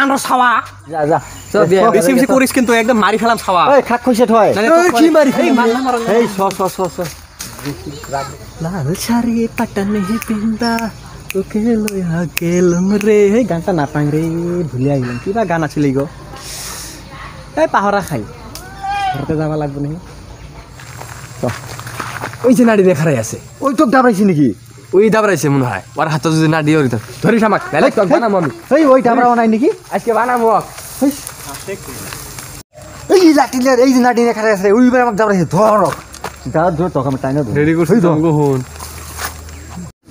কান্ড ছাওয়া যা যা সব বেশি বেশি করিস কিন্তু একদম মারি ফেলাম ছাওয়া এই খাক কইছে থয় কি মারি এই মারলাম এই স লাল শাড়ি পাটানে পিন্দা তোকে লইয়া গেলুম রে এই গানটা না পাং রে ভুলিয়া গেলাম কিবা গান আছিল গো এই পাহরা খাই ঘরতে যাবা লাগবে নাকি ওই যে নাড়ি দেখারাই আছে ওই তো দাবরাইছি নাকি ওই দাবরাইছে মনে হয় ওর হাতে যদি না দিও ধরিস আমাক তাহলে তো বানাবো আমি এই ওই দাবরাও নাই নাকি আজকে বানাবো এই লাটিলে এই যে নাটি দেখারাই আছে ওই বার আমাক দাবরাইছে ধর ধর ধর তোকে আমি টাইনা ধর রেডি করছিস তো হন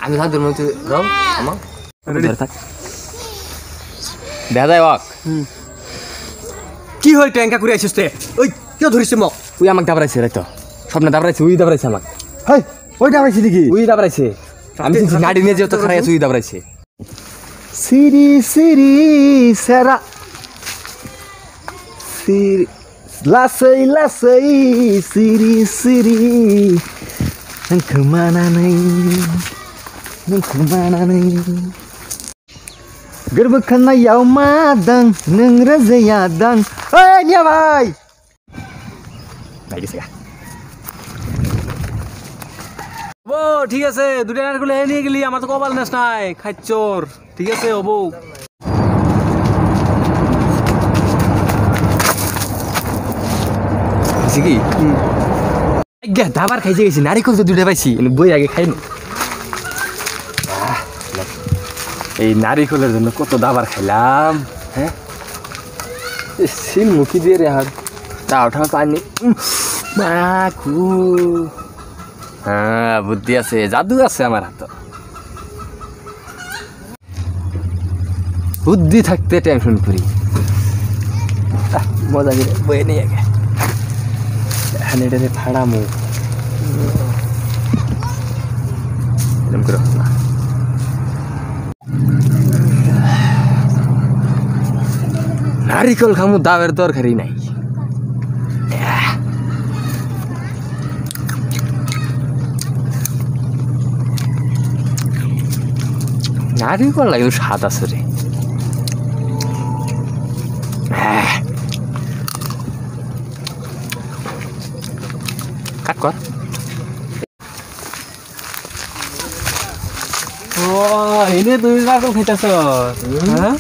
আমি ধর মধ্যে রও আমা রেডি থাক দাদা ওয়াক কি হই ট্যাঙ্কা করে আইছিস তে ওই কেউ ধরিস মক ওই আমাক দাবরাইছে রে তো স্বপ্ন দাবরাইছে ওই দাবরাইছে আমাক হেই ওই দাবরাইছি নাকি ওই দাবরাইছে আমি নাড়ি নিয়ে যেও তো খারাই আছি ওই দাবরাইছে সিরি সিরি সেরা সিরি লাসই লাসই সিরি সিরি kemana nih gerbekana yaw madang neng razayadang hey nia bhai বাইরে ও ঠিক আছে দুটা নার গুলো নিয়ে গেলি আমার তো কপাল নেস নাই খাইচোর ঠিক আছে ওবো কি আজ্ঞা দাবার খাইছে গেছি নারিকল তো দুটা পাইছি বই আগে খাই না এই নারিকলের জন্য কত দাবার খাইলাম হ্যাঁ সিল মুখি দিয়ে রে হাত তাও ঠাও পানি মাখু হ্যাঁ বুদ্ধি আছে জাদু আছে আমার হাতে বুদ্ধি থাকতে টেনশন করি মজা করে বয়ে নিয়ে আগে এটারে ফাড়ামো এরকম করে না নারিকল খামু দাবের দরকারই নাই নারিকল লাগে স্বাদ আছে রে কাট কর ও এনে তুই নারকেল খাইতেছ হ্যাঁ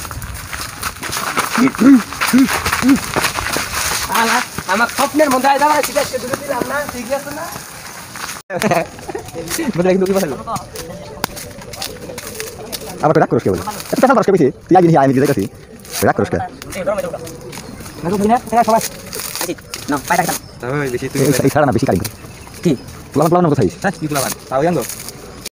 আমার স্বপ্নের মধ্যে দাঁড়া ঠিক আছে দুটো দিলাম না ঠিক আছে না বলে কিন্তু কি বলে আবার রাগ করছ কে বলে এটা কথা বলছ কে বেশি তুই আগে আমি দিতে গেছি রাগ করছ কে না তো বিনা এটা সবাই না পায়টা তাই বেশি তুই এই সারা না বেশি কারি কি প্লান প্লান কথা হইছে কি প্লান তাও জানো